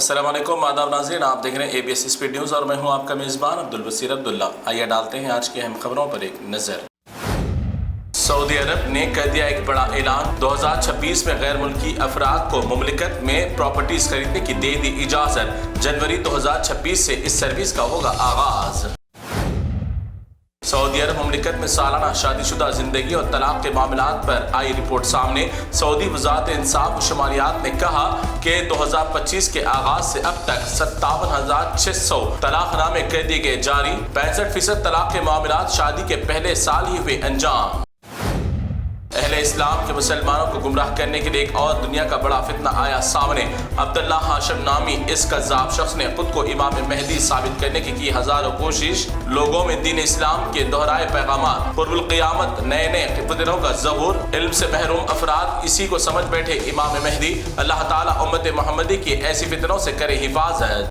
अस्सलाम वालेकुम, आदाब नाज़रीन, आप देख रहे हैं ABS स्पीड न्यूज़ और मैं हूं आपका मेज़बान अब्दुल बसीर अब्दुल्ला। आइए डालते हैं आज की अहम खबरों पर एक नज़र। सऊदी अरब ने कर दिया एक बड़ा ऐलान। 2026 में गैर मुल्की अफराद को मुमलिकत में प्रॉपर्टीज खरीदने की दे दी इजाज़त। जनवरी 2026 से इस सर्विस का होगा आगाज। सऊदी अरब मुमलिकत में सालाना शादीशुदा जिंदगी और तलाक के मामलात पर आई रिपोर्ट सामने। सऊदी वज़ारत इंसाफ और शुमारियात ने कहा कि 2025 के आगाज से अब तक 57,600 तलाकनामे कर दिए गए जारी। 65% तलाक के मामलात शादी के पहले साल ही हुए अंजाम। अहले इस्लाम के मुसलमानों को गुमराह करने के लिए एक और दुनिया का बड़ा फितना आया सामने। अब्दुल्ला हाशिम नामी इस कज़्ज़ाब शख्स ने खुद को इमाम महदी साबित करने की हजारों कोशिश। लोगों में दीन इस्लाम के दोहराए पैगाम, कुर्बुल क़ियामत, नए नए फितनों का ज़हूर। इल्म से महरूम अफराद इसी को समझ बैठे इमाम महदी। अल्लाह ताला उम्मत मोहम्मदी की ऐसी फितनों से करे हिफाजत।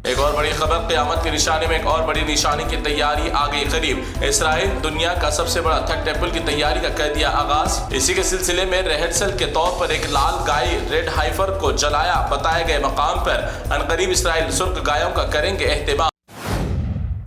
एक और बड़ी खबर, क़यामत के निशाने में एक और बड़ी निशानी की तैयारी आ गई करीब। इसराइल दुनिया का सबसे बड़ा थर्ड टेम्पल की तैयारी का कर दिया आगाज। इसी के सिलसिले में रिहर्सल के तौर पर एक लाल गाय रेड हाइफर को जलाया। बताए गए मकाम पर अनकरीब इसराइल सुर्ख गायों का करेंगे एहतिमाम।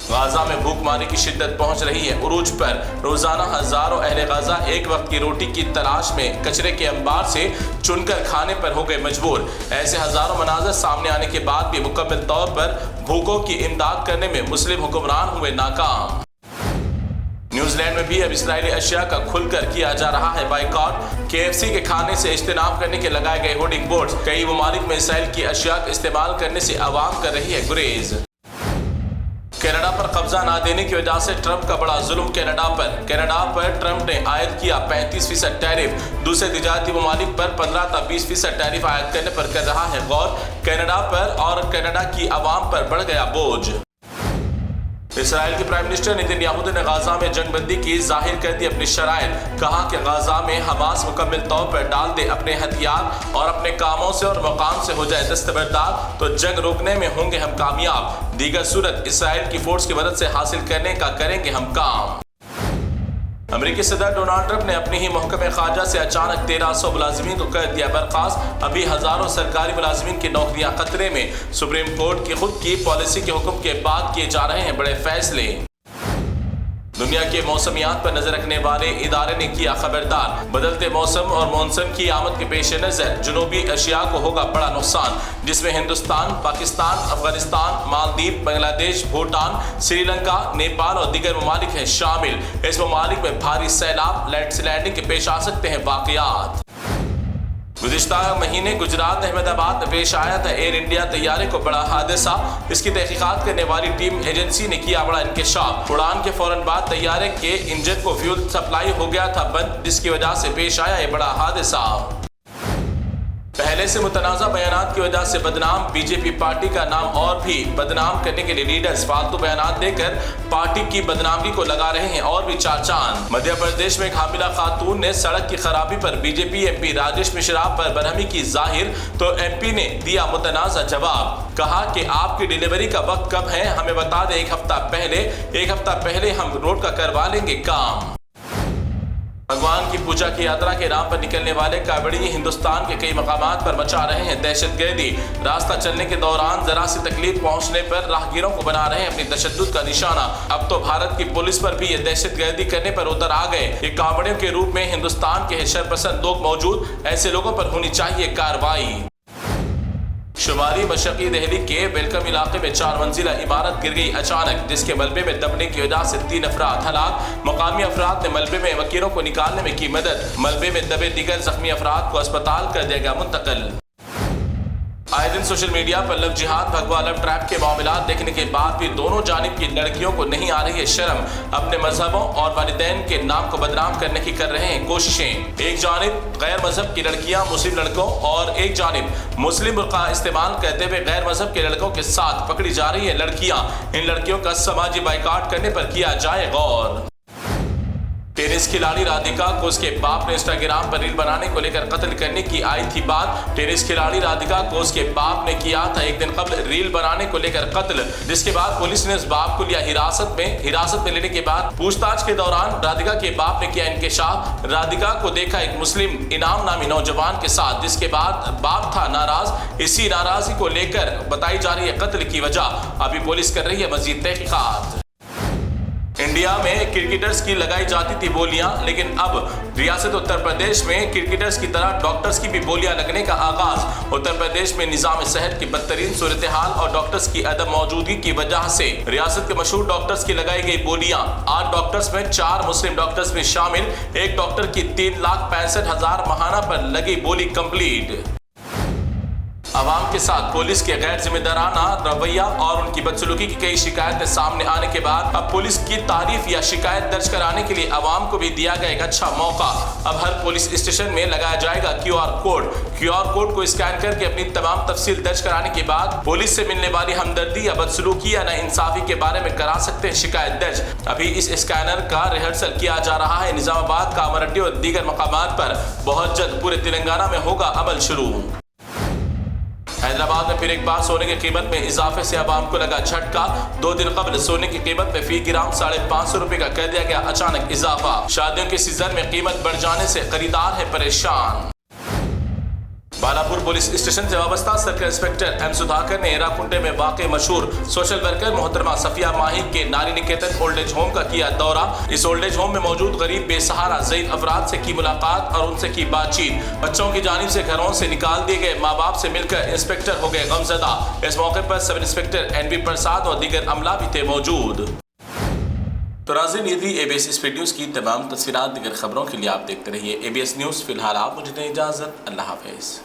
गाजा में भूखमारी की शिद्दत पहुंच रही है उरूज पर। रोजाना हजारों अहले गाजा एक वक्त की रोटी की तलाश में कचरे के अंबार से चुनकर खाने पर हो गए मजबूर। ऐसे हजारों मनाज़र सामने आने के बाद भी मुकम्मल तौर पर भूखों की इमदाद करने में मुस्लिम हुक्मरान हुए नाकाम। न्यूजीलैंड में भी अब इसराइली अशिया का खुलकर किया जा रहा है बाइकआउट। KFC के खाने से इज्तिनाब करने के लगाए गए होर्डिंग बोर्ड्स। कई ममालिक में इसराइल की अशिया का इस्तेमाल करने से आवाम कर रही है गुरेज। कनाडा पर कब्जा ना देने की वजह से ट्रंप का बड़ा जुल्म कनाडा पर ट्रंप ने आयद किया 35% टैरिफ। दूसरे तिजारती ममालिक पर 15 से 20% टैरिफ आयद करने पर कर रहा है गौर। कनाडा पर और कनाडा की आवाम पर बढ़ गया बोझ। इसराइल के प्राइम मिनिस्टर नेतन्याहू ने गाजा में जंगबंदी की जाहिर कर दी अपनी शराइत। कहा कि गाजा में हमास मुकम्मल तौर पर डाल दे अपने हथियार और अपने कामों से और मकाम से हो जाए दस्तबरदार तो जंग रोकने में होंगे हम कामयाब। दीगर सूरत इसराइल की फोर्स की मदद से हासिल करने का करेंगे हम काम। अमेरिकी सदर डोनाल्ड ट्रंप ने अपनी ही महकमे खारजा से अचानक 1300 मुलाजिमीन को कर दिया बर्खास्त। अभी हजारों सरकारी मुलाजिमीन की नौकरियां खतरे में। सुप्रीम कोर्ट की खुद की पॉलिसी के हुक्म के बाद किए जा रहे हैं बड़े फैसले। दुनिया के मौसमियात पर नजर रखने वाले इदारे ने किया खबरदार। बदलते मौसम और मानसून की आमद के पेश नजर जनूबी एशिया को होगा बड़ा नुकसान, जिसमें हिंदुस्तान, पाकिस्तान, अफगानिस्तान, मालदीव, बांग्लादेश, भूटान, श्रीलंका, नेपाल और दीगर ममालिक हैं शामिल। इस ममालिक में भारी सैलाब, लैंडस्लाइडिंग के पेश आ सकते हैं वाकयात। गुज़िश्ता महीने गुजरात अहमदाबाद में पेश आया था एयर इंडिया तैयारे को बड़ा हादसा। इसकी तहकीकात करने वाली टीम एजेंसी ने किया बड़ा इंकशाफ। उड़ान के फौरन बाद तैयारे के इंजन को फ्यूल सप्लाई हो गया था बंद, जिसकी वजह से पेश आया ये बड़ा हादसा। पहले से मुतनाज़ा बयानात की वजह से बदनाम बीजेपी पार्टी का नाम और भी बदनाम करने के लिए लीडर्स फालतू बयानात देकर पार्टी की बदनामी को लगा रहे हैं और भी चार चांद। मध्य प्रदेश में एक हामिला खातून ने सड़क की खराबी पर बीजेपी MP राजेश मिश्रा पर बरहमी की जाहिर, तो MP ने दिया मुतनाज़ा जवाब। कहा कि आपकी डिलीवरी का वक्त कब है हमें बता दें, एक हफ्ता पहले हम रोड का करवा लेंगे काम। भगवान की पूजा की यात्रा के नाम पर निकलने वाले कावड़ी हिंदुस्तान के कई मकामात पर मचा रहे हैं दहशतगर्दी। रास्ता चलने के दौरान जरा सी तकलीफ पहुंचने पर राहगीरों को बना रहे हैं अपनी तशद्दुद का निशाना। अब तो भारत की पुलिस पर भी ये दहशतगर्दी करने पर उतर आ गए। ये कावड़ियों के रूप में हिंदुस्तान के शरपसंद लोग मौजूद, ऐसे लोगों पर होनी चाहिए कार्रवाई। शुमारी मशरकी दिल्ली के वेलकम इलाके में 4 मंजिला इमारत गिर गई अचानक, जिसके मलबे में दबने की वजह से 3 अफराद हलाक। मकामी अफराद ने मलबे में वकीलों को निकालने में की मदद। मलबे में दबे दीगर जख्मी अफराद को अस्पताल कर दिया गया मुंतकिल। आए दिन सोशल मीडिया पर लव जिहाद, भगवा लव ट्रैप के मामलात देखने के बाद भी दोनों जानिब की लड़कियों को नहीं आ रही है शर्म। अपने मजहबों और वालिदैन के नाम को बदनाम करने की कर रहे हैं कोशिशें। एक जानिब गैर मजहब की लड़कियां मुस्लिम लड़कों और एक जानिब मुस्लिम बुर्का इस्तेमाल करते हुए गैर मजहब के लड़कों के साथ पकड़ी जा रही है लड़कियां। इन लड़कियों का समाजी बाइकाट करने पर किया जाए गौर। टेनिस खिलाड़ी राधिका को उसके बाप ने इंस्टाग्राम पर रील बनाने को लेकर कत्ल करने की आई थी बात। टेनिस खिलाड़ी राधिका को उसके बाप ने किया था एक दिन कबल रील बनाने को लेकर कत्ल, जिसके बाद पुलिस ने उस बाप को लिया हिरासत में लेने के बाद पूछताछ के दौरान राधिका के बाप ने किया इंकशाफ। राधिका को देखा एक मुस्लिम इनाम नामी नौजवान के साथ, जिसके बाद बाप था नाराज। इसी नाराजगी को लेकर बताई जा रही है कत्ल की वजह। अभी पुलिस कर रही है मजीद तहकीकात। इंडिया में क्रिकेटर्स की लगाई जाती थी बोलियां, लेकिन अब रियासत उत्तर प्रदेश में क्रिकेटर्स की तरह डॉक्टर्स की भी बोलियां लगने का आगाज। उत्तर प्रदेश में निजाम सेहत की बदतरीन सूरत हाल और डॉक्टर्स की अदम मौजूदगी की वजह से रियासत के मशहूर डॉक्टर्स की लगाई गई बोलियां। 8 डॉक्टर्स में 4 मुस्लिम डॉक्टर्स भी शामिल। एक डॉक्टर की 3,65,000 माहाना पर लगी बोली कंप्लीट। अवाम के साथ पुलिस के गैर जिम्मेदाराना रवैया और उनकी बदसलूकी की कई शिकायतें सामने आने के बाद अब पुलिस की तारीफ या शिकायत दर्ज कराने के लिए अवाम को भी दिया गया एक अच्छा मौका। अब हर पुलिस स्टेशन में लगाया जाएगा QR कोड को स्कैन करके अपनी तमाम तफसील दर्ज कराने के बाद पुलिस से मिलने वाली हमदर्दी या बदसलूकी या नाइंसाफी के बारे में करा सकते हैं शिकायत दर्ज। अभी इस स्कैनर का रिहर्सल किया जा रहा है। निजामाबाद, कामारेड्डी और दीगर मकामात पर बहुत जल्द पूरे तेलंगाना में होगा अमल शुरू। हैदराबाद में फिर एक बार सोने की कीमत में इजाफे से अवाम को लगा झटका। 2 दिन कबल सोने की कीमत में फी ग्राम 550 रुपए का कर दिया गया अचानक इजाफा। शादियों के सीजन में कीमत बढ़ जाने से खरीदार है परेशान। बालापुर पुलिस स्टेशन से वाबस्ता सर्कल इंस्पेक्टर M सुधाकर ने एराकुंटे में वाक़ मशहूर सोशल वर्कर मोहतरमा सफिया माही के नारी निकेतन ओल्ड एज होम का किया दौरा। इस ओल्ड एज होम में मौजूद गरीब बेसहारा ज़ईफ़ अफराद से की मुलाकात और उनसे की बातचीत। बच्चों की जानिब से घरों से निकाल दिए गए माँ बाप से मिलकर इंस्पेक्टर हो गए गमज़दा। इस मौके पर सब इंस्पेक्टर NB प्रसाद और दीगर अमला भी थे मौजूद। तो नाज़रीन, ये थी ABS स्पीड न्यूज़ की तमाम तस्वीरात। दीगर खबरों के लिए आप देखते रहिए ABS न्यूज़। फिलहाल आप मुझे दें इजाज़त। अल्लाह हाफ़िज़।